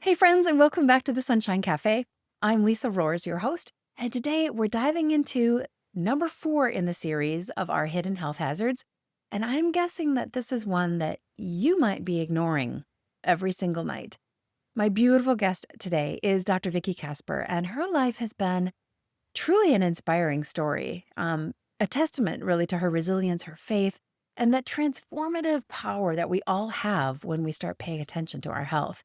Hey, friends, and welcome back to the Sunshine Café. I'm Lisa Roers, your host, and today we're diving into number 4 in the series of our hidden health hazards. And I'm guessing that this is one that you might be ignoring every single night. My beautiful guest today is Dr. Vickie Kasper, and her life has been truly an inspiring story, a testament really to her resilience, her faith, and that transformative power that we all have when we start paying attention to our health.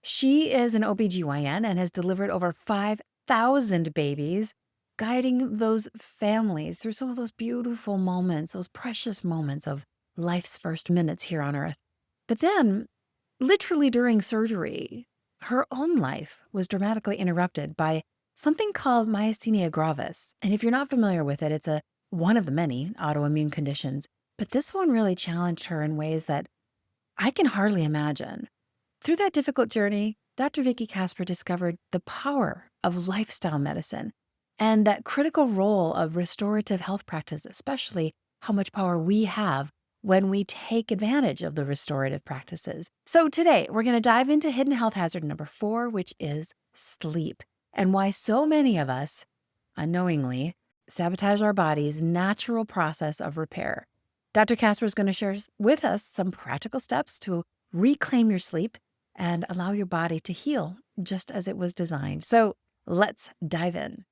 She is an OBGYN and has delivered over 5,000 babies, guiding those families through some of those beautiful moments, those precious moments of life's first minutes here on Earth. But then, literally during surgery, her own life was dramatically interrupted by something called Myasthenia Gravis. And if you're not familiar with it, it's one of the many autoimmune conditions. But this one really challenged her in ways that I can hardly imagine. Through that difficult journey, Dr. Vickie Kasper discovered the power of lifestyle medicine and that critical role of restorative health practice, especially how much power we have when we take advantage of the restorative practices. So today, we're going to dive into hidden health hazard number 4, which is sleep, and why so many of us, unknowingly, sabotage our body's natural process of repair. Dr. Kasper is going to share with us some practical steps to reclaim your sleep and allow your body to heal just as it was designed. So let's dive in.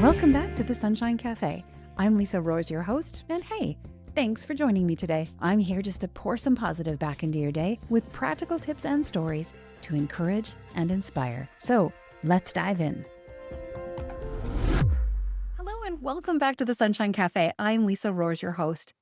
Welcome back to the Sunshine Café. I'm Lisa Roers, your host, and hey, thanks for joining me today. I'm here just to pour some positive back into your day with practical tips and stories to encourage and inspire. So let's dive in. Hello and welcome back to the Sunshine Café. I'm Lisa Roers, your host.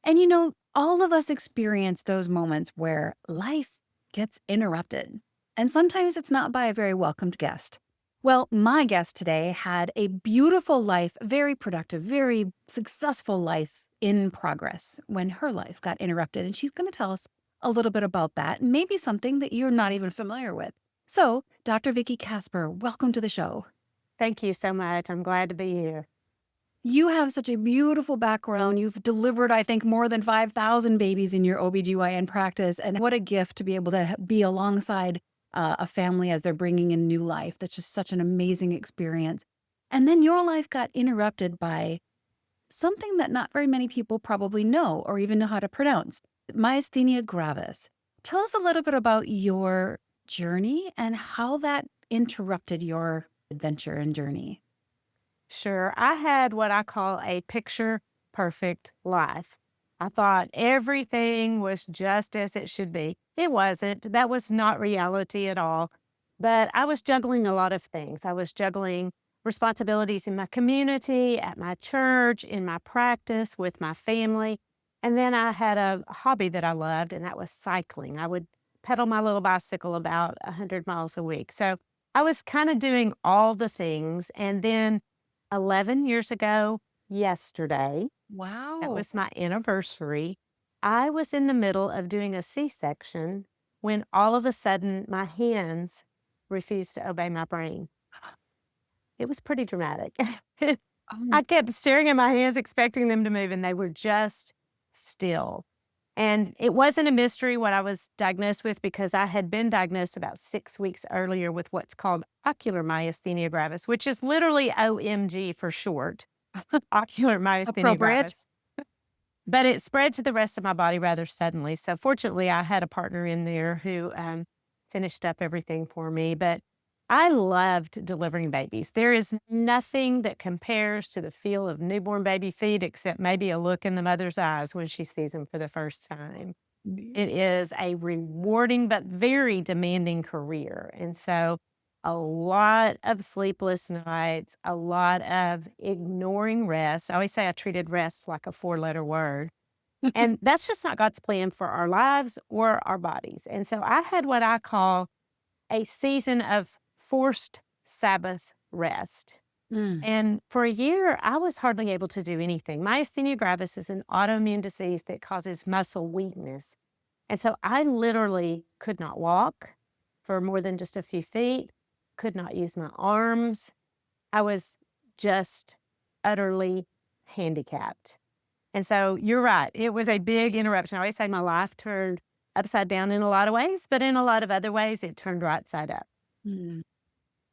And you know, all of us experience those moments where life gets interrupted. And sometimes it's not by a very welcomed guest. Well, my guest today had a beautiful life, very productive, very successful life in progress when her life got interrupted. And she's going to tell us a little bit about that, maybe something that you're not even familiar with. So, Dr. Vickie Kasper, welcome to the show. Thank you so much. I'm glad to be here. You have such a beautiful background. You've delivered, I think, more than 5,000 babies in your OBGYN practice. And what a gift to be able to be alongside a family as they're bringing in new life. That's just such an amazing experience. And then your life got interrupted by something that not very many people probably know or even know how to pronounce, Myasthenia Gravis. Tell us a little bit about your journey and how that interrupted your adventure and journey. Sure. I had what I call a picture perfect life. I thought everything was just as it should be. It wasn't. That was not reality at all. But I was juggling a lot of things. I was juggling responsibilities in my community, at my church, in my practice, with my family. And then I had a hobby that I loved, and that was cycling. I would pedal my little bicycle about 100 miles a week. So I was kind of doing all the things. And then 11 years ago, yesterday, that Wow. was my anniversary, I was in the middle of doing a C-section when all of a sudden my hands refused to obey my brain. It was pretty dramatic. Oh, I kept staring at my hands, expecting them to move, and they were just still. And it wasn't a mystery what I was diagnosed with because I had been diagnosed about 6 weeks earlier with what's called ocular myasthenia gravis, which is literally OMG for short, ocular myasthenia appropriate. gravis. But it spread to the rest of my body rather suddenly. So fortunately, I had a partner in there who finished up everything for me. But I loved delivering babies. There is nothing that compares to the feel of newborn baby feet except maybe a look in the mother's eyes when she sees them for the first time. It is a rewarding but very demanding career. And so a lot of sleepless nights, a lot of ignoring rest. I always say I treated rest like a 4-letter word. And that's just not God's plan for our lives or our bodies. And so I had what I call a season of forced Sabbath rest. Mm. And for a year, I was hardly able to do anything. Myasthenia gravis is an autoimmune disease that causes muscle weakness. And so I literally could not walk for more than just a few feet, could not use my arms. I was just utterly handicapped. And so you're right. It was a big interruption. I always say my life turned upside down in a lot of ways, but in a lot of other ways, it turned right side up. Mm,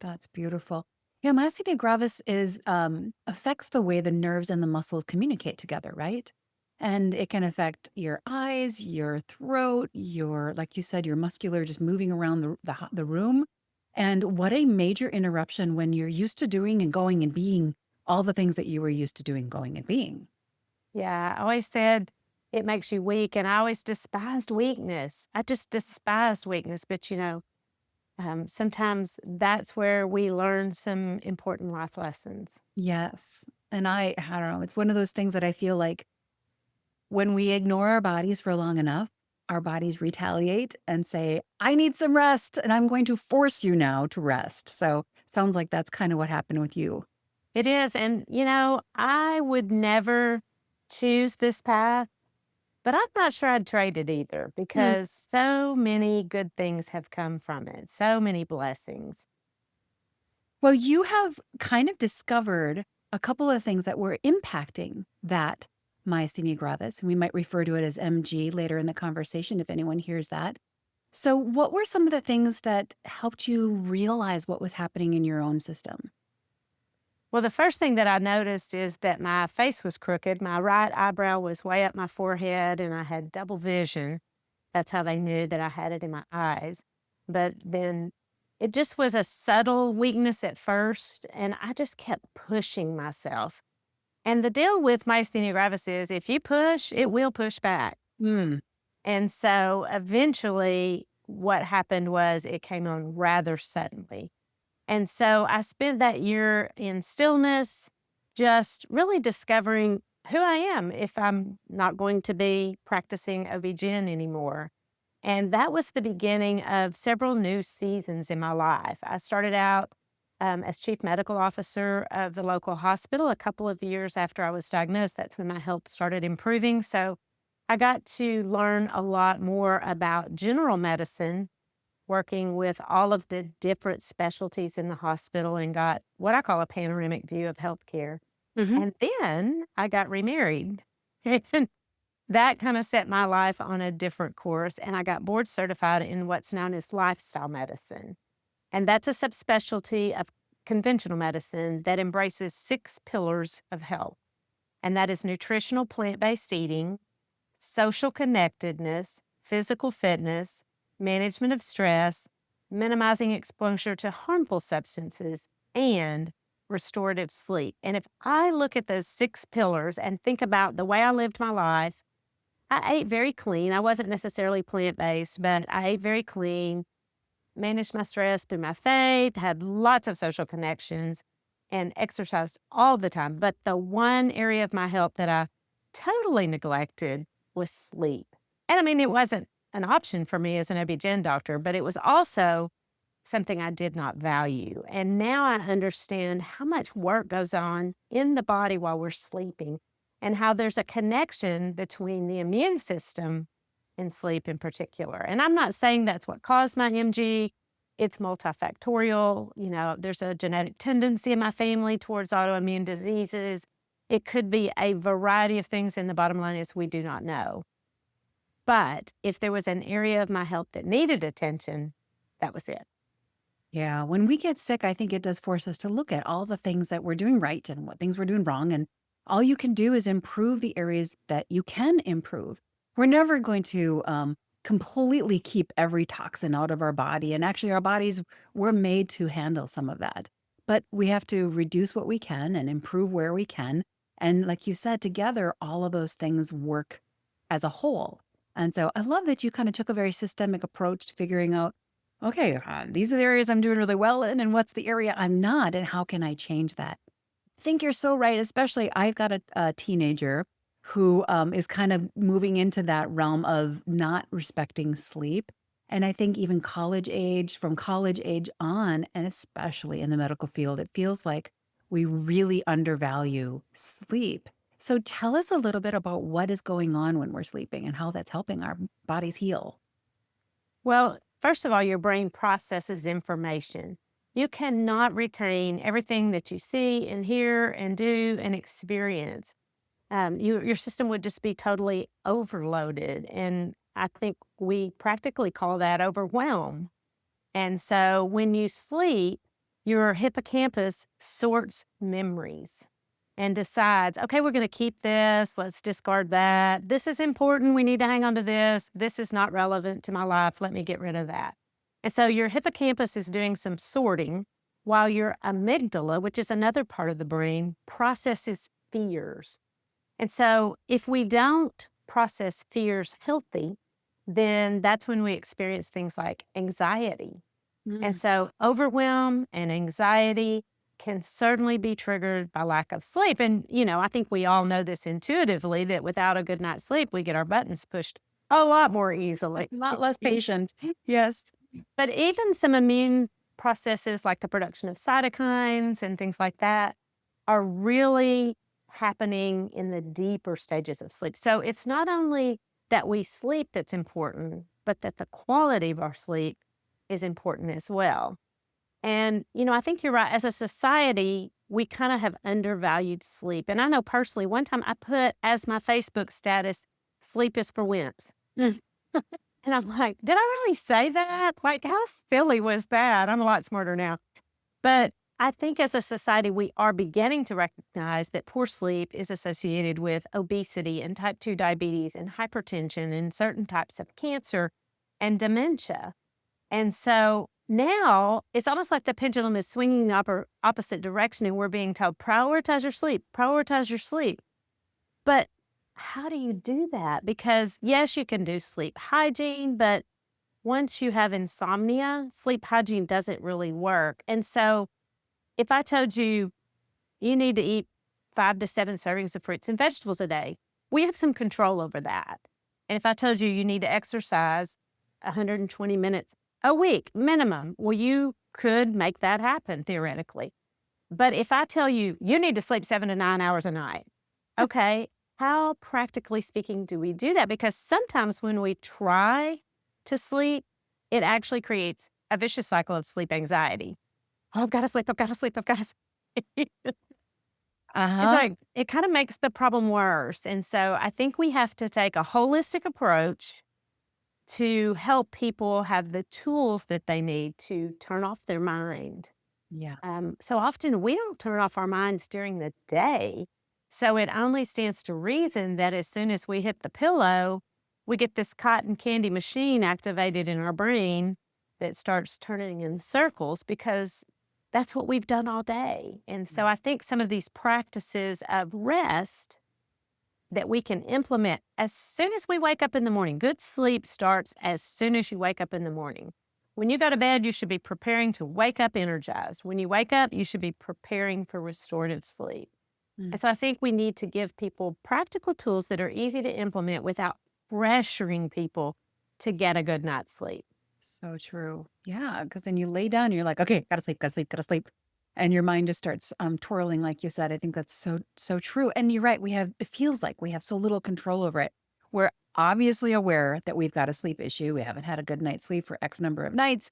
that's beautiful. Yeah, myasthenia gravis is affects the way the nerves and the muscles communicate together, right? And it can affect your eyes, your throat, your, like you said, your muscular just moving around the room. And what a major interruption when you're used to doing and going and being all the things that you were used to doing, going and being. Yeah, I always said it makes you weak, and I always despised weakness. I just despised weakness, but sometimes that's where we learn some important life lessons. Yes. And I don't know, it's one of those things that I feel like when we ignore our bodies for long enough, our bodies retaliate and say, I need some rest and I'm going to force you now to rest. So sounds like that's kind of what happened with you. It is, and I would never choose this path, but I'm not sure I'd trade it either Hmm. because so many good things have come from it, so many blessings. Well, you have kind of discovered a couple of things that were impacting that myasthenia gravis. And we might refer to it as MG later in the conversation if anyone hears that. So, what were some of the things that helped you realize what was happening in your own system? Well, the first thing that I noticed is that my face was crooked. My right eyebrow was way up my forehead, and I had double vision. That's how they knew that I had it in my eyes. But then it just was a subtle weakness at first, and I just kept pushing myself. And the deal with myasthenia gravis is if you push, it will push back. Hmm. And so eventually, what happened was it came on rather suddenly. And so I spent that year in stillness, just really discovering who I am if I'm not going to be practicing OB-GYN anymore. And that was the beginning of several new seasons in my life. I started out as chief medical officer of the local hospital a couple of years after I was diagnosed. That's when my health started improving. So I got to learn a lot more about general medicine, working with all of the different specialties in the hospital, and got what I call a panoramic view of healthcare. Hmm. And then I got remarried. And that kind of set my life on a different course. And I got board certified in what's known as lifestyle medicine. And that's a subspecialty of conventional medicine that embraces 6 pillars of health. And that is nutritional plant based eating, social connectedness, physical fitness, management of stress, minimizing exposure to harmful substances, and restorative sleep. And if I look at those 6 pillars and think about the way I lived my life, I ate very clean. I wasn't necessarily plant based, but I ate very clean, managed my stress through my faith, had lots of social connections, and exercised all the time. But the one area of my health that I totally neglected was sleep. And I mean, it wasn't an option for me as an OB-GYN doctor, but it was also something I did not value. And now I understand how much work goes on in the body while we're sleeping and how there's a connection between the immune system and sleep in particular. And I'm not saying that's what caused my MG. It's multifactorial. There's a genetic tendency in my family towards autoimmune diseases. It could be a variety of things, and the bottom line is we do not know. But if there was an area of my health that needed attention, that was it. Yeah, when we get sick, I think it does force us to look at all the things that we're doing right and what things we're doing wrong. And all you can do is improve the areas that you can improve. We're never going to completely keep every toxin out of our body. And actually, our bodies were made to handle some of that. But we have to reduce what we can and improve where we can. And like you said, together, all of those things work as a whole. And so I love that you kind of took a very systemic approach to figuring out, okay, these are the areas I'm doing really well in, and what's the area I'm not, and how can I change that? I think you're so right. Especially, I've got a teenager who is kind of moving into that realm of not respecting sleep. And I think even college age, from college age on, and especially in the medical field, it feels like we really undervalue sleep. So tell us a little bit about what is going on when we're sleeping and how that's helping our bodies heal. Well, first of all, your brain processes information. You cannot retain everything that you see and hear and do and experience. Your system would just be totally overloaded. And I think we practically call that overwhelm. And so when you sleep, your hippocampus sorts memories and decides, okay, we're going to keep this. Let's discard that. This is important. We need to hang on to this. This is not relevant to my life. Let me get rid of that. And so your hippocampus is doing some sorting while your amygdala, which is another part of the brain, processes fears. And so if we don't process fears healthy, then that's when we experience things like anxiety. And Mm. so overwhelm and anxiety can certainly be triggered by lack of sleep. And, I think we all know this intuitively that without a good night's sleep, we get our buttons pushed a lot more easily. A lot less patient. Yes. But even some immune processes like the production of cytokines and things like that are really happening in the deeper stages of sleep. So it's not only that we sleep that's important, but that the quality of our sleep is important as well. And, I think you're right. As a society, we kind of have undervalued sleep. And I know personally, one time I put as my Facebook status, sleep is for wimps. Mm. And I'm like, did I really say that? Like, how silly was that? I'm a lot smarter now. But I think as a society, we are beginning to recognize that poor sleep is associated with obesity and type 2 diabetes and hypertension and certain types of cancer and dementia. And so now it's almost like the pendulum is swinging the opposite direction, and we're being told, prioritize your sleep, prioritize your sleep. But how do you do that? Because yes, you can do sleep hygiene, but once you have insomnia, sleep hygiene doesn't really work. And so if I told you you need to eat 5 to 7 servings of fruits and vegetables a day, we have some control over that. And if I told you you need to exercise 120 minutes a week minimum, well, you could make that happen theoretically. But if I tell you you need to sleep 7 to 9 hours a night, okay, how practically speaking do we do that? Because sometimes when we try to sleep, it actually creates a vicious cycle of sleep anxiety. Oh, I've got to sleep, I've got to sleep, I've got to sleep. It's Uh-huh. like, it kind of makes the problem worse. And so I think we have to take a holistic approach to help people have the tools that they need to turn off their mind. Yeah. So often we don't turn off our minds during the day. So it only stands to reason that as soon as we hit the pillow, we get this cotton candy machine activated in our brain that starts turning in circles because that's what we've done all day. And so I think some of these practices of rest that we can implement as soon as we wake up in the morning. Good sleep starts as soon as you wake up in the morning. When you go to bed, you should be preparing to wake up energized. When you wake up, you should be preparing for restorative sleep. Mm. And so I think we need to give people practical tools that are easy to implement without pressuring people to get a good night's sleep. So true. Yeah, because then you lay down and you're like, okay, gotta sleep, gotta sleep, gotta sleep. And your mind just starts twirling, like you said. I think that's so true. And you're right. It feels like we have so little control over it. We're obviously aware that we've got a sleep issue. We haven't had a good night's sleep for X number of nights,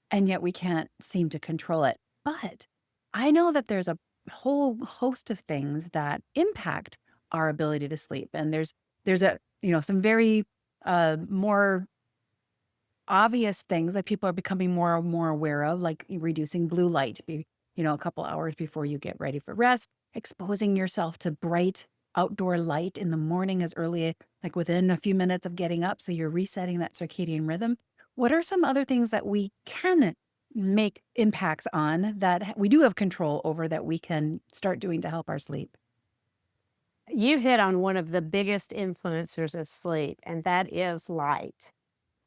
and yet we can't seem to control it. But I know that there's a whole host of things that impact our ability to sleep. And there's some very more obvious things that people are becoming more and more aware of, like reducing blue light, a couple hours before you get ready for rest, exposing yourself to bright outdoor light in the morning as early, like within a few minutes of getting up. So you're resetting that circadian rhythm. What are some other things that we can make impacts on that we do have control over that we can start doing to help our sleep? You hit on one of the biggest influencers of sleep, and that is light.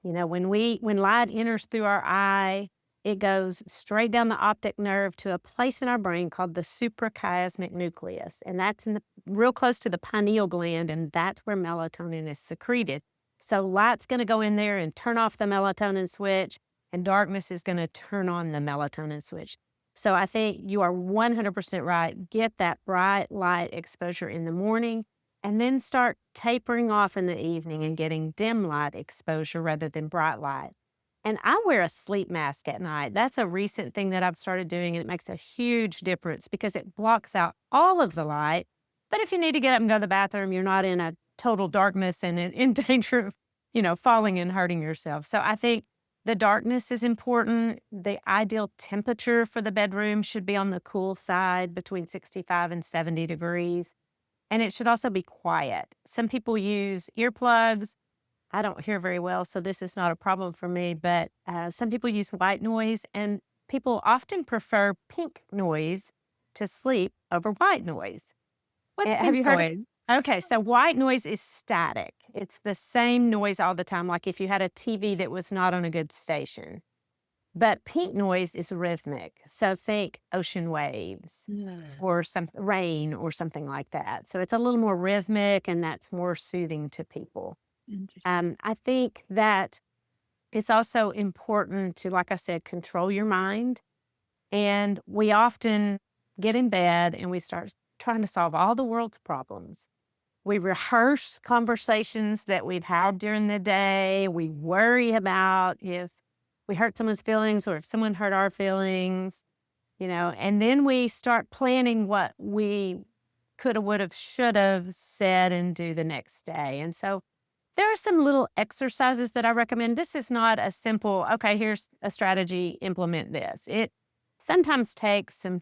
When light enters through our eye, it goes straight down the optic nerve to a place in our brain called the suprachiasmatic nucleus. And that's real close to the pineal gland, and that's where melatonin is secreted. So light's going to go in there and turn off the melatonin switch, and darkness is going to turn on the melatonin switch. So I think you are 100% right. Get that bright light exposure in the morning, and then start tapering off in the evening and getting dim light exposure rather than bright light. And I wear a sleep mask at night. That's a recent thing that I've started doing, and it makes a huge difference because it blocks out all of the light. But if you need to get up and go to the bathroom, you're not in a total darkness and in danger of, falling and hurting yourself. So I think the darkness is important. The ideal temperature for the bedroom should be on the cool side between 65 and 70 degrees. And it should also be quiet. Some people use earplugs. I don't hear very well, so this is not a problem for me. But some people use white noise, and people often prefer pink noise to sleep over white noise. What's Have pink you heard? noise? Okay, so white noise is static. It's the same noise all the time, like if you had a TV that was not on a good station. But pink noise is rhythmic. So think ocean waves Mm, or some rain or something like that. So it's a little more rhythmic and that's more soothing to people. interesting. I think that it's also important to, like I said, control your mind. And we often get in bed and we start trying to solve all the world's problems. We rehearse conversations that we've had during the day. We worry about if we hurt someone's feelings or if someone hurt our feelings, and then we start planning what we coulda, woulda, shoulda said and do the next day. And so there are some little exercises that I recommend. This is not a simple, okay, here's a strategy, implement this. It sometimes takes some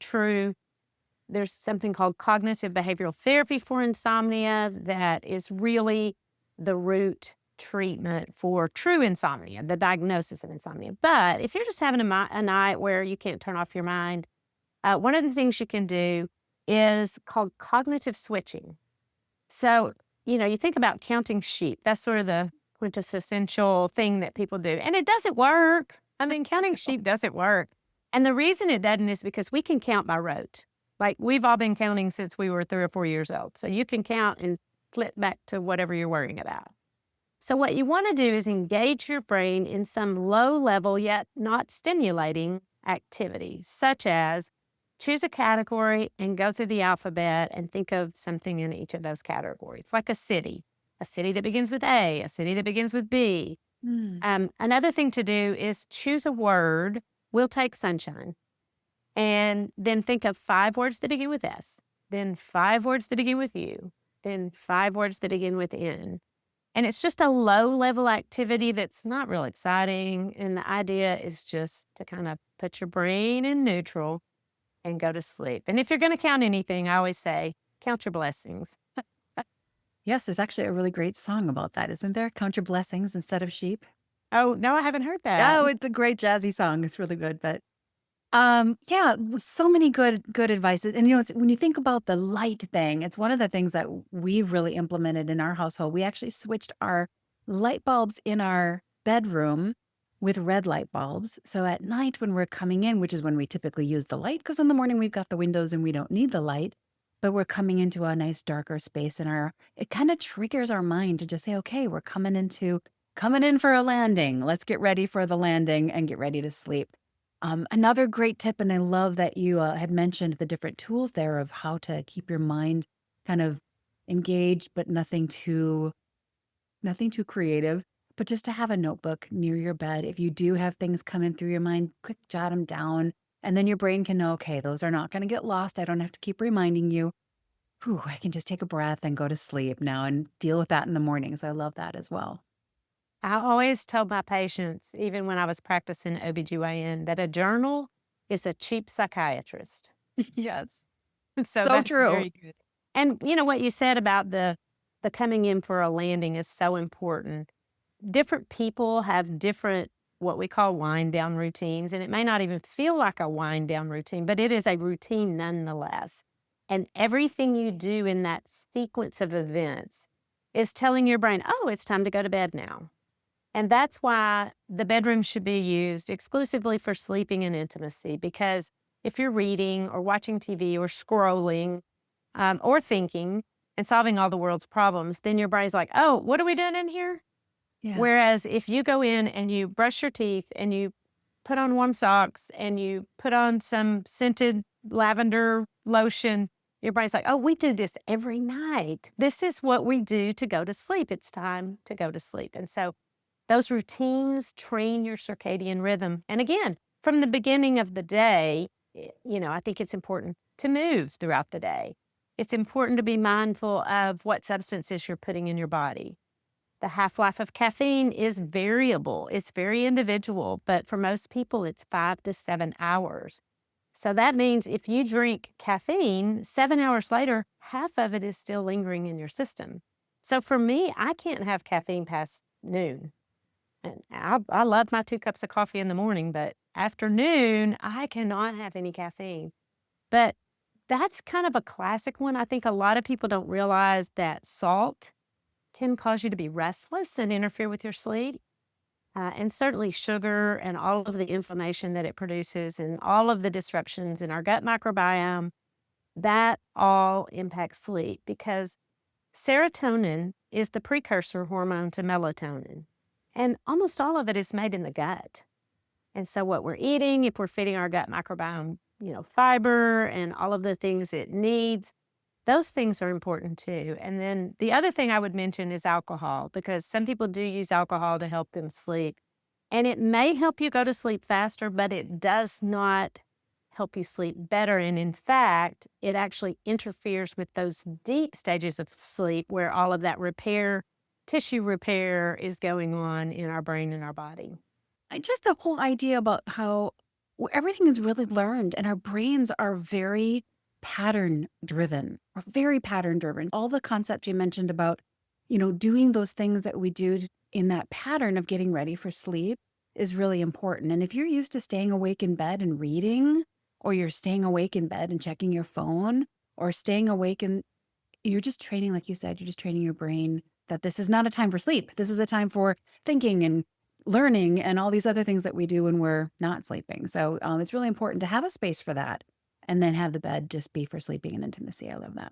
there's something called cognitive behavioral therapy for insomnia that is really the root treatment for true insomnia, the diagnosis of insomnia. But if you're just having a night where you can't turn off your mind, one of the things you can do is called cognitive switching. So, you think about counting sheep. That's sort of the quintessential thing that people do. And it doesn't work. I mean, counting sheep doesn't work. And the reason it doesn't is because we can count by rote. Like we've all been counting since we were 3 or 4 years old. So you can count and flip back to whatever you're worrying about. So what you want to do is engage your brain in some low level yet not stimulating activity, such as choose a category and go through the alphabet and think of something in each of those categories, like a city that begins with a city that begins with B. Mm. Another thing to do is choose a word. We'll take sunshine. And then think of 5 words that begin with S, then 5 words that begin with U, then 5 words that begin with N. And it's just a low level activity that's not real exciting. And the idea is just to kind of put your brain in neutral and go to sleep. And if you're going to count anything, I always say, count your blessings. Yes, there's actually a really great song about that, isn't there? Count your blessings instead of sheep. Oh, no, I haven't heard that. Oh, it's a great jazzy song. It's really good, but yeah, so many good advices. And when you think about the light thing, it's one of the things that we really implemented in our household. We actually switched our light bulbs in our bedroom with red light bulbs. So at night when we're coming in, which is when we typically use the light, because in the morning we've got the windows and we don't need the light, but we're coming into a nice darker space and it kind of triggers our mind to just say, okay, we're coming in for a landing. Let's get ready for the landing and get ready to sleep. Another great tip, and I love that you had mentioned the different tools there of how to keep your mind kind of engaged, but nothing too creative. But just to have a notebook near your bed, if you do have things coming through your mind, quick jot them down, and then your brain can know, okay, those are not going to get lost. I don't have to keep reminding you. Whew, I can just take a breath and go to sleep now and deal with that in the mornings. I love that as well. I always tell my patients, even when I was practicing OBGYN, that a journal is a cheap psychiatrist. Yes, So so that's true. very good. And what you said about the coming in for a landing is so important. Different people have different what we call wind down routines, and it may not even feel like a wind down routine, but it is a routine nonetheless. And everything you do in that sequence of events is telling your brain, oh, it's time to go to bed now. And that's why the bedroom should be used exclusively for sleeping and intimacy, because if you're reading or watching TV or scrolling or thinking and solving all the world's problems, then your brain's like, oh, what are we doing in here? Yeah. Whereas if you go in and you brush your teeth and you put on warm socks and you put on some scented lavender lotion, your brain's like, oh, we do this every night. This is what we do to go to sleep. It's time to go to sleep. And so those routines train your circadian rhythm. And again, from the beginning of the day, I think it's important to move throughout the day. It's important to be mindful of what substances you're putting in your body. The half-life of caffeine is variable. It's very individual, but for most people, it's 5 to 7 hours. So that means if you drink caffeine, 7 hours later, half of it is still lingering in your system. So for me, I can't have caffeine past noon. And I love my 2 cups of coffee in the morning, but afternoon, I cannot have any caffeine. But that's kind of a classic one. I think a lot of people don't realize that salt can cause you to be restless and interfere with your sleep. And certainly sugar and all of the inflammation that it produces and all of the disruptions in our gut microbiome, that all impacts sleep because serotonin is the precursor hormone to melatonin. And almost all of it is made in the gut. And so what we're eating, if we're feeding our gut microbiome, fiber and all of the things it needs, those things are important too. And then the other thing I would mention is alcohol, because some people do use alcohol to help them sleep. And it may help you go to sleep faster, but it does not help you sleep better. And in fact, it actually interferes with those deep stages of sleep where all of that repair, tissue repair is going on in our brain and our body. Just the whole idea about how everything is really learned and our brains are very pattern driven or very pattern driven. All the concepts you mentioned about, doing those things that we do in that pattern of getting ready for sleep is really important. And if you're used to staying awake in bed and reading, or you're staying awake in bed and checking your phone, or staying awake and you're just training, like you said, you're just training your brain that this is not a time for sleep. This is a time for thinking and learning and all these other things that we do when we're not sleeping. So it's really important to have a space for that and then have the bed just be for sleeping and intimacy. I love that.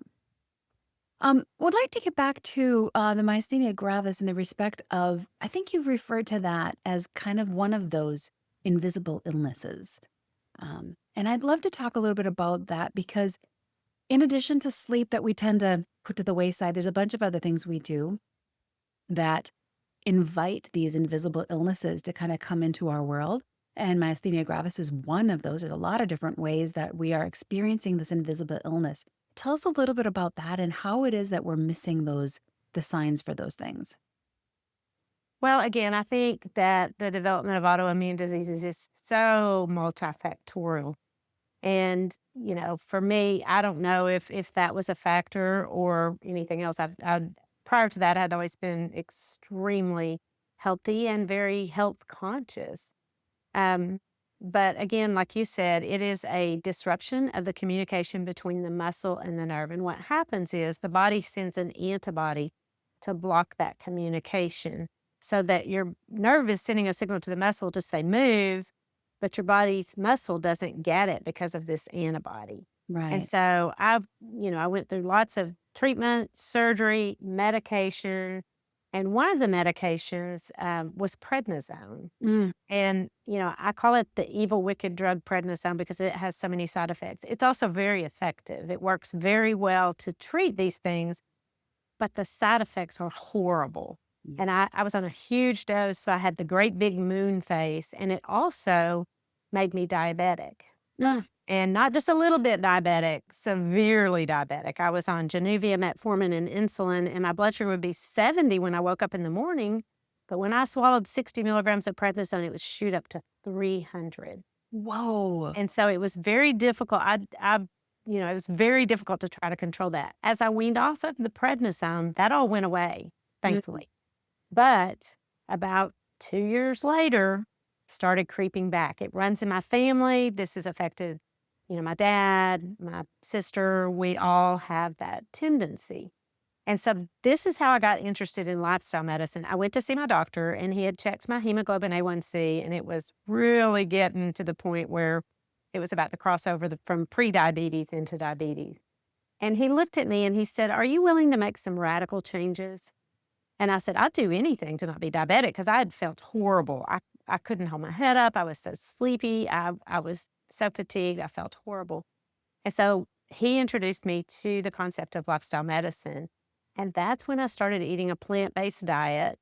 Would like to get back to the myasthenia gravis in the respect of, I think you've referred to that as kind of one of those invisible illnesses. And I'd love to talk a little bit about that because in addition to sleep that we tend to put to the wayside, there's a bunch of other things we do that invite these invisible illnesses to kind of come into our world. And myasthenia gravis is one of those. There's a lot of different ways that we are experiencing this invisible illness. Tell us a little bit about that and how it is that we're missing the signs for those things. Well, again, I think that the development of autoimmune diseases is so multifactorial. And, for me, I don't know if that was a factor or anything else. Prior to that, I'd always been extremely healthy and very health conscious. Um, but again, like you said, it is a disruption of the communication between the muscle and the nerve. And what happens is the body sends an antibody to block that communication so that your nerve is sending a signal to the muscle to say move, but your body's muscle doesn't get it because of this antibody. And Right. so I went through lots of treatment, surgery, medication, and one of the medications was prednisone. Mm, And, I call it the evil, wicked drug prednisone because it has so many side effects. It's also very effective. It works very well to treat these things, but the side effects are horrible. yeah. And I was on a huge dose, so I had the great big moon face, and it also made me diabetic. Mm, And not just a little bit diabetic, severely diabetic. I was on Januvia, metformin, and insulin, and my blood sugar would be 70 when I woke up in the morning. But when I swallowed 60 milligrams of prednisone, it would shoot up to 300. whoa. And so it was very difficult. It was very difficult to try to control that. As I weaned off of the prednisone, that all went away, Mm, thankfully. But about 2 years later, started creeping back. It runs in my family. This has affected, my dad, my sister. We all have that tendency. And so this is how I got interested in lifestyle medicine. I went to see my doctor and he had checked my hemoglobin A1C and it was really getting to the point where it was about to cross over from pre-diabetes into diabetes. And he looked at me and he said, "Are you willing to make some radical changes?" And I said, "I'd do anything to not be diabetic," because I had felt horrible. I couldn't hold my head up. I was so sleepy. I was so fatigued. I felt horrible. And so he introduced me to the concept of lifestyle medicine. And that's when I started eating a plant-based diet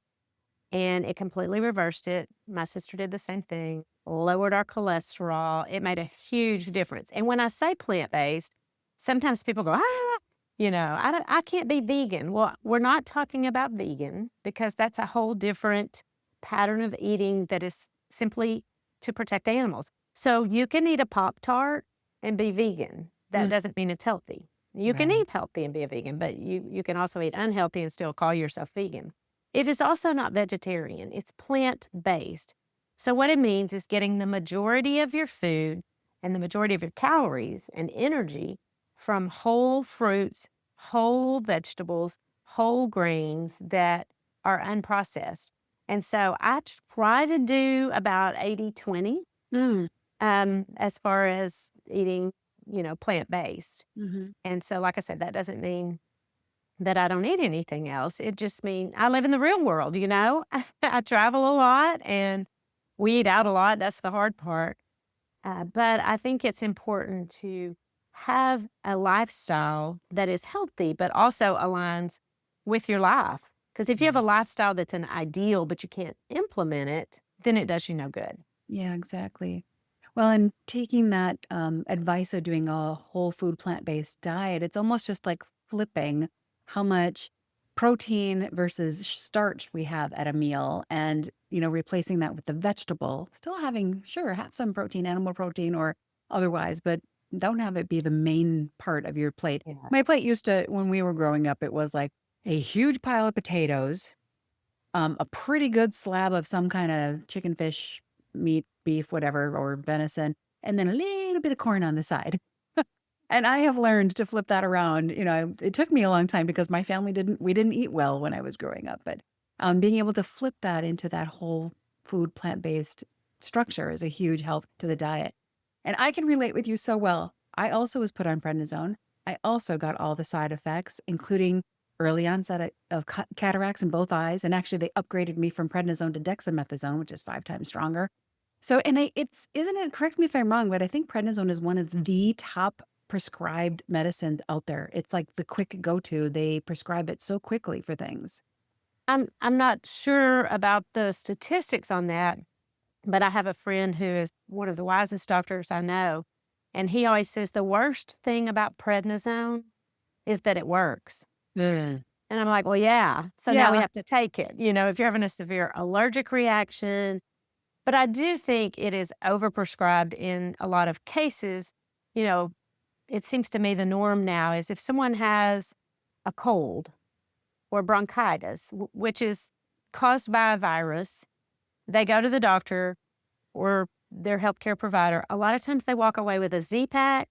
and it completely reversed it. My sister did the same thing, lowered our cholesterol. It made a huge difference. And when I say plant-based, sometimes people go, "Ah." I can't be vegan. Well, we're not talking about vegan because that's a whole different pattern of eating that is simply to protect animals. So you can eat a Pop Tart and be vegan. That Mm, doesn't mean it's healthy. You can right. eat healthy and be a vegan, but you can also eat unhealthy and still call yourself vegan. It is also not vegetarian, it's plant based. So, what it means is getting the majority of your food and the majority of your calories and energy from whole fruits, whole vegetables, whole grains that are unprocessed. And so I try to do about 80/20 Mm, as far as eating, plant based. mhm. And so, like I said, that doesn't mean that I don't eat anything else. It just means I live in the real world, I travel a lot and we eat out a lot. That's the hard part. But I think it's important to have a lifestyle that is healthy, but also aligns with your life. Because if you have a Right. lifestyle that's an ideal, but you can't implement it, then it does you no good. Yeah, exactly. Well, and taking that advice of doing a whole food plant-based diet, it's almost just like flipping how much protein versus starch we have at a meal and, replacing that with the vegetable, still having, sure, have some protein, animal protein or otherwise, but don't have it be the main part of your plate. Yeah. My plate used to, when we were growing up, it was like a huge pile of potatoes, a pretty good slab of some kind of chicken, fish, meat, beef, whatever, or venison, and then a little bit of corn on the side. And I have learned to flip that around. It took me a long time because my family we didn't eat well when I was growing up, but being able to flip that into that whole food, plant-based structure is a huge help to the diet. And I can relate with you so well. I also was put on prednisone. I also got all the side effects, including early onset of cataracts in both eyes. And actually, they upgraded me from prednisone to dexamethasone, which is 5 times stronger. So, and isn't it, correct me if I'm wrong, but I think prednisone is one of the top prescribed medicines out there. It's like the quick go-to. They prescribe it so quickly for things. I'm not sure about the statistics on that, but I have a friend who is one of the wisest doctors I know, and he always says the worst thing about prednisone is that it works. Mm. And I'm like, "Well, yeah, so now we Yeah. have to take it," if you're having a severe allergic reaction. But I do think it is overprescribed in a lot of cases. You know, it seems to me the norm now is if someone has a cold or bronchitis, which is caused by a virus, they go to the doctor or their healthcare provider. A lot of times they walk away with a Z-Pack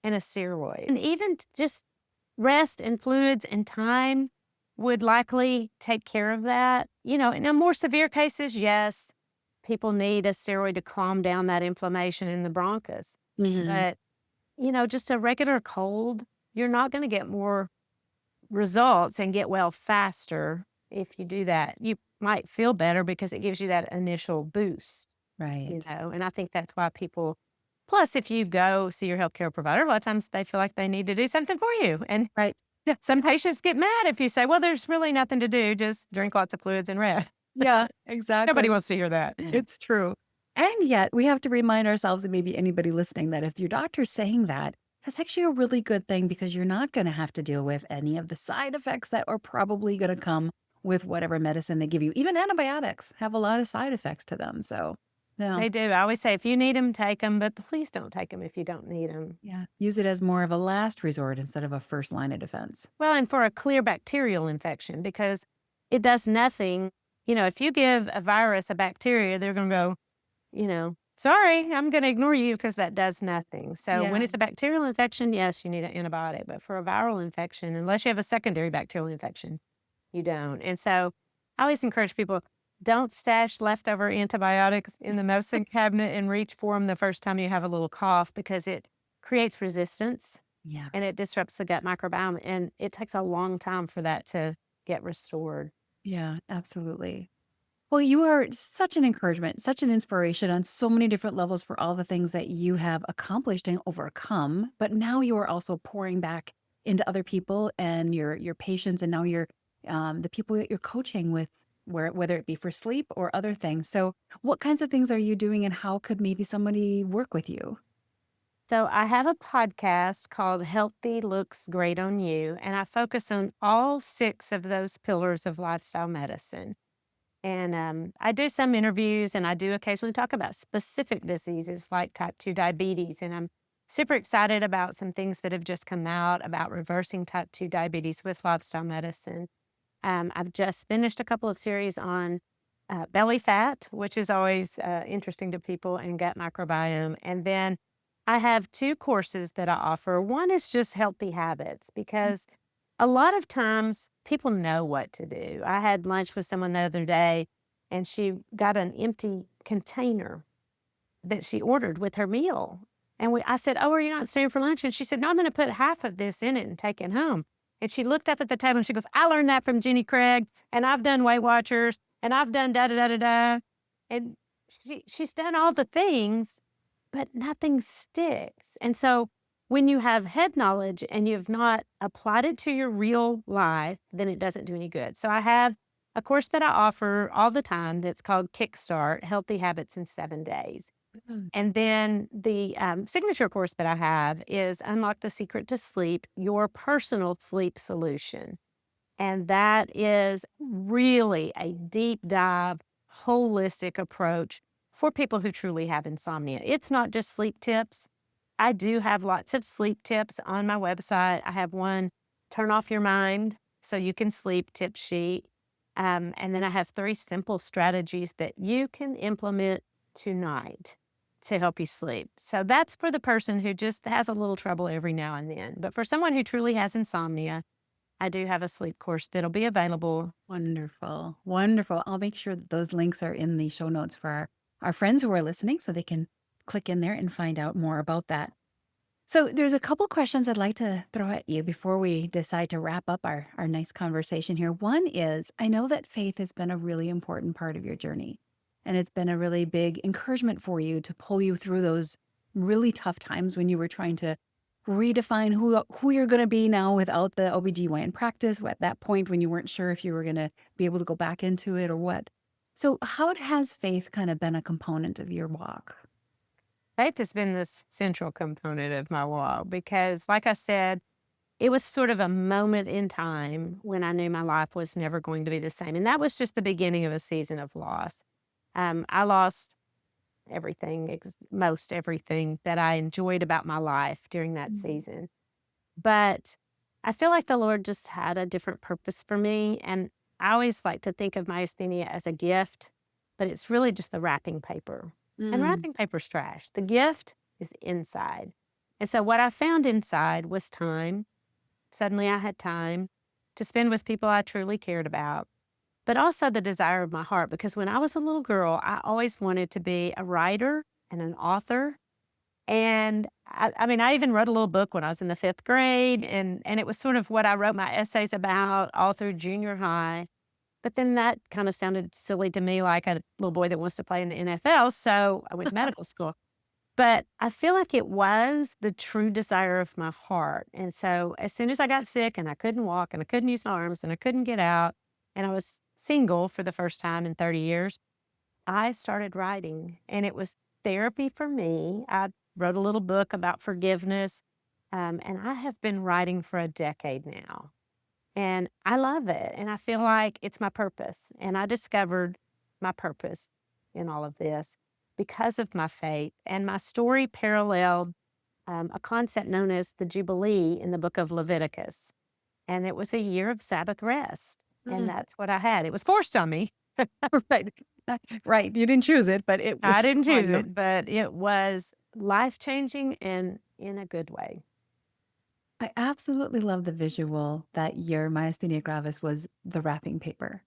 and a steroid. And even just rest and fluids and time would likely take care of that. In a more severe cases, yes, people need a steroid to calm down that inflammation in the bronchus. Mhm. But, just a regular cold, you're not going to get more results and get well faster if you do that. You might feel better because it gives you that initial boost, Right. and I think that's why people, plus, if you go see your healthcare provider, a lot of times they feel like they need to do something for you. And Right. some patients get mad if you say, well, there's really nothing to do, just drink lots of fluids and rest. Yeah, Nobody exactly. wants to hear that. It's true. And yet we have to remind ourselves and maybe anybody listening that if your doctor's saying that, that's actually a really good thing because you're not going to have to deal with any of the side effects that are probably going to come with whatever medicine they give you. Even antibiotics have a lot of side effects to them. So, no, They do. I always say, if you need them, take them, but please don't take them if you don't need them. yeah, use it as more of a last resort instead of a first line of defense. Well, and for a clear bacterial infection, because it does nothing. If you give a virus a bacteria, they're going to go, sorry, I'm going to ignore you because that does nothing. So when Yeah. it's a bacterial infection, yes, you need an antibiotic. But for a viral infection, unless you have a secondary bacterial infection, you don't. And so I always encourage people, don't stash leftover antibiotics in the medicine cabinet and reach for them the first time you have a little cough because it creates resistance and Yes. it disrupts the gut microbiome. And it takes a long time for that to get restored. Yeah, absolutely. Well, you are such an encouragement, such an inspiration on so many different levels for all the things that you have accomplished and overcome. But now you are also pouring back into other people and your patients, and now you're the people that you're coaching with, whether it be for sleep or other things. So, what kinds of things are you doing, and how could maybe somebody work with you? So I have a podcast called Healthy Looks Great on You, and I focus on all six of those pillars of lifestyle medicine. And I do some interviews and I do occasionally talk about specific diseases like type 2 diabetes. And I'm super excited about some things that have just come out about reversing type 2 diabetes with lifestyle medicine. I've just finished a couple of series on belly fat, which is always interesting to people, and gut microbiome. And then I have two courses that I offer. One is just healthy habits because a lot of times people know what to do. I had lunch with someone the other day and she got an empty container that she ordered with her meal. And I said, "Oh, are you not staying for lunch?" And she said, "No, I'm going to put half of this in it and take it home." And she looked up at the table and she goes, "I learned that from Jenny Craig, and I've done Weight Watchers, and I've done da da da da da." And she's done all the things, but nothing sticks. And so when you have head knowledge and you have not applied it to your real life, then it doesn't do any good. So I have a course that I offer all the time that's called Kickstart Healthy Habits in 7 Days. Mm. And then the signature course that I have is Unlock the Secret to Sleep, your personal sleep solution. And that is really a deep dive, holistic approach for people who truly have insomnia. It's not just sleep tips. I do have lots of sleep tips on my website. I have one, Turn Off Your Mind so you can sleep tip sheet. And then I have 3 simple strategies that you can implement tonight to help you sleep. So that's for the person who just has a little trouble every now and then. But for someone who truly has insomnia, I do have a sleep course that'll be available. Wonderful. Wonderful. I'll make sure that those links are in the show notes for our friends who are listening so they can click in there and find out more about that. So there's a couple questions I'd like to throw at you before we decide to wrap up our nice conversation here. One is, I know that faith has been a really important part of your journey, and it's been a really big encouragement for you to pull you through those really tough times when you were trying to redefine who you're going to be now without the OBGYN practice at that point when you weren't sure if you were going to be able to go back into it or what. So how has faith kind of been a component of your walk? Faith has been this central component of my walk because, like I said, it was sort of a moment in time when I knew my life was never going to be the same. And that was just the beginning of a season of loss. I lost everything, most everything that I enjoyed about my life during that Mhm. season. But I feel like the Lord just had a different purpose for me. And I always like to think of myasthenia as a gift, but it's really just the wrapping paper. And Mm. wrapping paper's trash. The gift is inside. And so what I found inside was time. Suddenly I had time to spend with people I truly cared about, but also the desire of my heart. Because when I was a little girl, I always wanted to be a writer and an author. And I mean, I even wrote a little book when I was in the 5th grade, and it was sort of what I wrote my essays about all through junior high. But then that kind of sounded silly to me, like a little boy that wants to play in the NFL. So I went to medical school. But I feel like it was the true desire of my heart. And so as soon as I got sick and I couldn't walk and I couldn't use my arms and I couldn't get out, and I was single for the first time in 30 years, I started writing, and it was therapy for me. I wrote a little book about forgiveness, and I have been writing for a decade now. And I love it, and I feel like it's my purpose, and I discovered my purpose in all of this because of my faith, and my story paralleled, a concept known as the Jubilee in the book of Leviticus, and it was a year of Sabbath rest, and Mm. that's what I had. It was forced on me. Right. Right. You didn't choose it, but it was I didn't on choose you. it, but it was life-changing and in a good way. I absolutely love the visual that your myasthenia gravis was the wrapping paper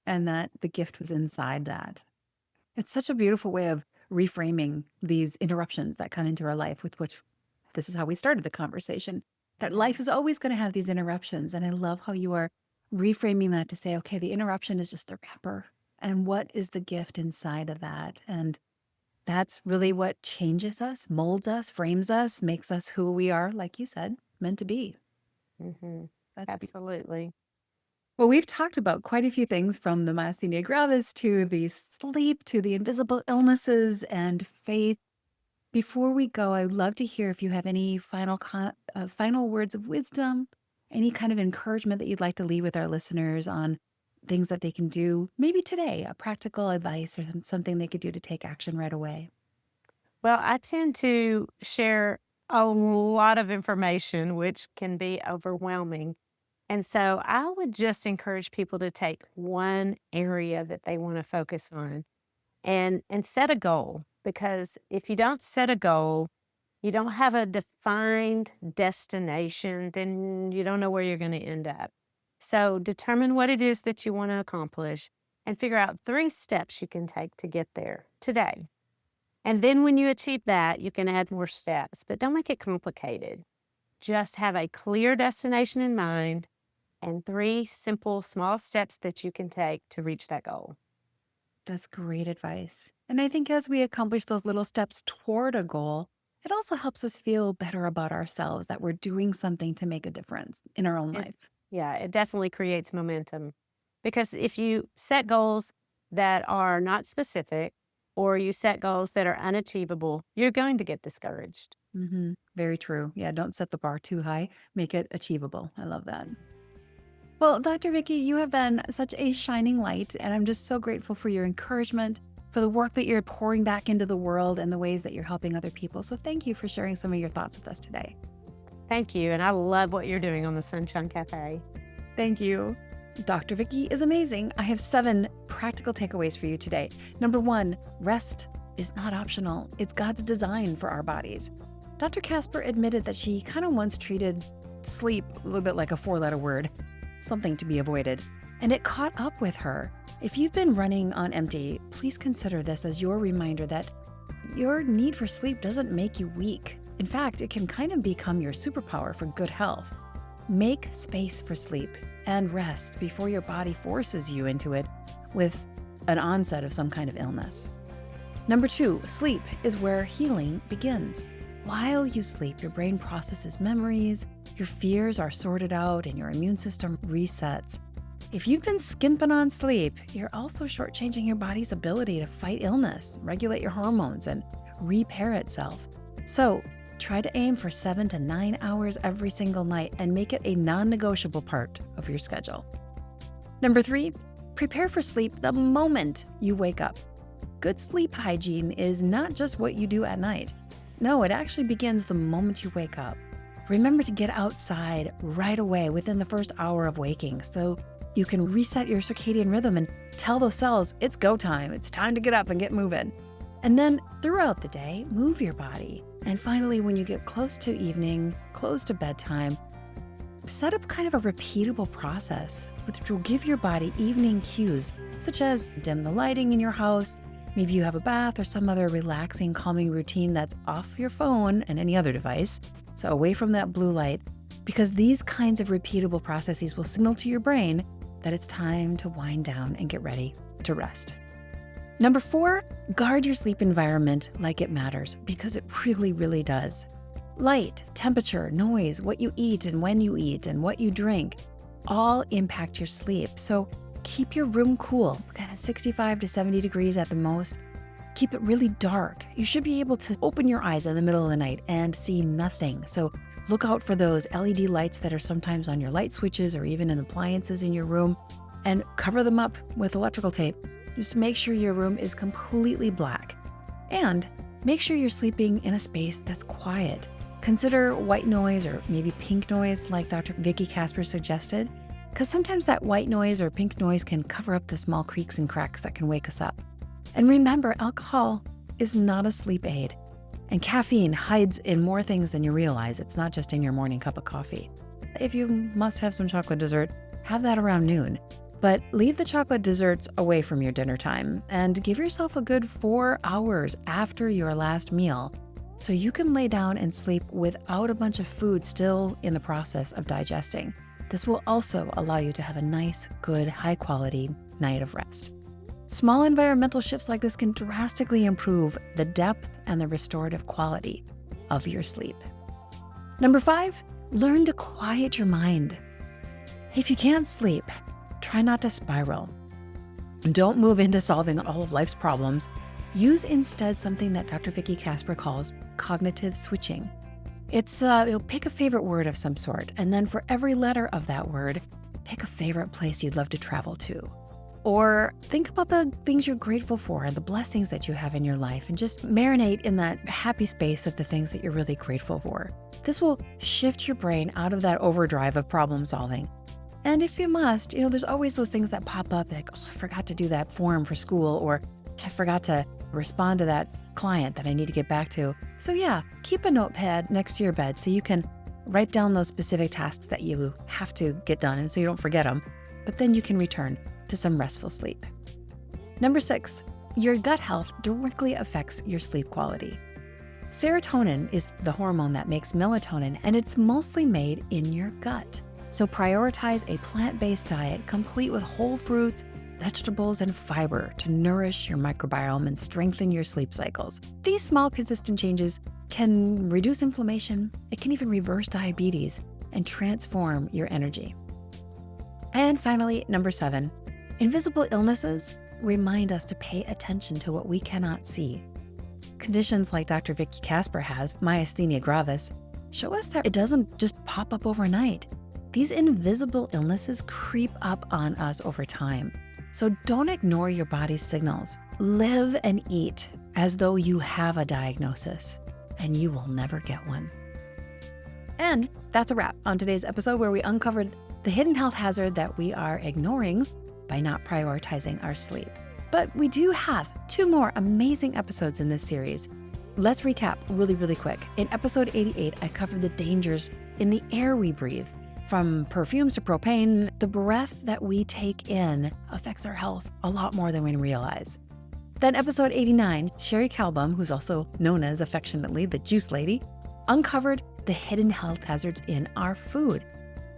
and that the gift was inside that. It's such a beautiful way of reframing these interruptions that come into our life, with which this is how we started the conversation, that Yeah. life is always going to have these interruptions. And I love how you are reframing that to say, okay, the interruption is just the wrapper. And what is the gift inside of that? And that's really what changes us, molds us, frames us, makes us who we are, like you said, meant to be. Mhm. That's beautiful. Absolutely. Well, we've talked about quite a few things from the myasthenia gravis to the sleep to the invisible illnesses and faith. Before we go, I would love to hear if you have any final words of wisdom, any kind of encouragement that you'd like to leave with our listeners on things that they can do, maybe today, a practical advice or something they could do to take action right away. Well, I tend to share a lot of information, which can be overwhelming. And so I would just encourage people to take one area that they want to focus on and set a goal. Because if you don't set a goal, you don't have a defined destination, then you don't know where you're going to end up. So determine what it is that you want to accomplish and figure out 3 steps you can take to get there today. And then when you achieve that, you can add more steps, but don't make it complicated. Just have a clear destination in mind and 3 simple, small steps that you can take to reach that goal. That's great advice. And I think as we accomplish those little steps toward a goal, it also helps us feel better about ourselves that we're doing something to make a difference in our own It, life. yeah, it definitely creates momentum because if you set goals that are not specific or you set goals that are unachievable, you're going to get discouraged. Very true. Yeah, don't set the bar too high. Make it achievable. I love that. Well, Dr. Vickie, you have been such a shining light, and I'm just so grateful for your encouragement, for the work that you're pouring back into the world and the ways that you're helping other people. So thank you for sharing some of your thoughts with us today. Thank you. And I love what you're doing on the Sunshine Cafe. Thank you. Dr. Vickie is amazing. I have 7 practical takeaways for you today. Number 1, rest is not optional. It's God's design for our bodies. Dr. Kasper admitted that she kind of once treated sleep a little bit like a 4-letter word, something to be avoided, and it caught up with her. If you've been running on empty, please consider this as your reminder that your need for sleep doesn't make you weak. In fact, it can kind of become your superpower for good health. Make space for sleep and rest before your body forces you into it with an onset of some kind of illness. Number 2, sleep is where healing begins. While you sleep, your brain processes memories, your fears are sorted out, and your immune system resets. If you've been skimping on sleep, you're also shortchanging your body's ability to fight illness, regulate your hormones, and repair itself. So, try to aim for 7 to 9 hours every single night and make it a non-negotiable part of your schedule. Number 3, prepare for sleep the moment you wake up. Good sleep hygiene is not just what you do at night. No, it actually begins the moment you wake up. Remember to get outside right away within the first hour of waking so you can reset your circadian rhythm and tell those cells it's go time. It's time to get up and get moving. And then throughout the day, move your body. And finally, when you get close to evening, close to bedtime, set up kind of a repeatable process which will give your body evening cues, such as dim the lighting in your house. Maybe you have a bath or some other relaxing, calming routine that's off your phone and any other device, so away from that blue light, because these kinds of repeatable processes will signal to your brain that it's time to wind down and get ready to rest. Number 4, guard your sleep environment like it matters, because it really, really does. Light, temperature, noise, what you eat and when you eat, and what you drink all impact your sleep. So keep your room cool, kind of 65 to 70 degrees at the most. Keep it really dark. You should be able to open your eyes in the middle of the night and see nothing. So look out for those LED lights that are sometimes on your light switches or even in appliances in your room, and cover them up with electrical tape. Just make sure your room is completely black. And make sure you're sleeping in a space that's quiet. Consider white noise or maybe pink noise like Dr. Vickie Kasper suggested, because sometimes that white noise or pink noise can cover up the small creaks and cracks that can wake us up. And remember, alcohol is not a sleep aid. And caffeine hides in more things than you realize. It's not just in your morning cup of coffee. If you must have some chocolate dessert, have that around noon. But leave the chocolate desserts away from your dinner time and give yourself a good 4 hours after your last meal so you can lay down and sleep without a bunch of food still in the process of digesting. This will also allow you to have a nice, good, high-quality night of rest. Small environmental shifts like this can drastically improve the depth and the restorative quality of your sleep. Number 5, learn to quiet your mind. If you can't sleep, try not to spiral. Don't move into solving all of life's problems. use instead something that Dr. Vickie Kasper calls cognitive switching. It's you'll pick a favorite word of some sort, and then for every letter of that word, pick a favorite place you'd love to travel to. Or think about the things you're grateful for and the blessings that you have in your life, and just marinate in that happy space of the things that you're really grateful for. This will shift your brain out of that overdrive of problem solving. And if you must, there's always those things that pop up like, oh, I forgot to do that form for school, or I forgot to respond to that client that I need to get back to. So yeah, keep a notepad next to your bed so you can write down those specific tasks that you have to get done and so you don't forget them, but then you can return to some restful sleep. Number 6, your gut health directly affects your sleep quality. Serotonin is the hormone that makes melatonin, and it's mostly made in your gut. So prioritize a plant-based diet complete with whole fruits, vegetables, and fiber to nourish your microbiome and strengthen your sleep cycles. These small, consistent changes can reduce inflammation. It can even reverse diabetes and transform your energy. And finally, number 7, invisible illnesses remind us to pay attention to what we cannot see. Conditions like Dr. Vickie Kasper has, Myasthenia Gravis, show us that it doesn't just pop up overnight. These invisible illnesses creep up on us over time. So don't ignore your body's signals. Live and eat as though you have a diagnosis, and you will never get one. And that's a wrap on today's episode, where we uncovered the hidden health hazard that we are ignoring by not prioritizing our sleep. But we do have 2 more amazing episodes in this series. Let's recap really, really quick. In episode 88, I covered the dangers in the air we breathe. From perfumes to propane, the breath that we take in affects our health a lot more than we realize. Then episode 89, Sherry Kalbum, who's also known as affectionately the Juice Lady, uncovered the hidden health hazards in our food.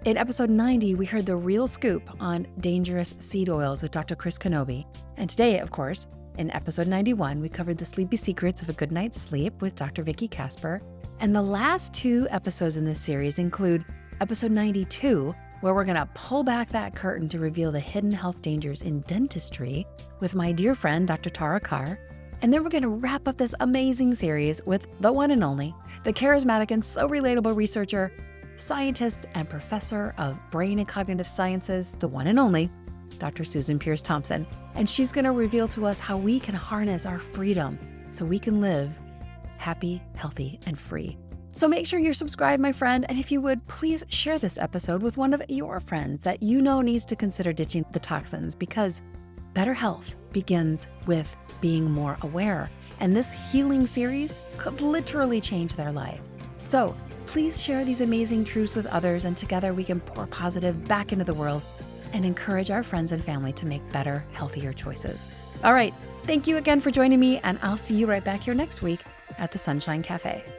In episode 90, we heard the real scoop on dangerous seed oils with Dr. Chris Kenobi. And today, of course, in episode 91, we covered the sleepy secrets of a good night's sleep with Dr. Vickie Kasper. And the last 2 episodes in this series include episode 92, where we're gonna pull back that curtain to reveal the hidden health dangers in dentistry with my dear friend, Dr. Tara Carr. And then we're gonna wrap up this amazing series with the one and only, the charismatic and so relatable researcher, scientist, and professor of brain and cognitive sciences, the one and only, Dr. Susan Pierce Thompson. And she's gonna reveal to us how we can harness our freedom so we can live happy, healthy, and free. So make sure you're subscribed, my friend, and if you would, please share this episode with one of your friends that you know needs to consider ditching the toxins, because better health begins with being more aware, and this healing series could literally change their life. So please share these amazing truths with others, and together we can pour positive back into the world and encourage our friends and family to make better, healthier choices. All right, thank you again for joining me, and I'll see you right back here next week at the Sunshine Café.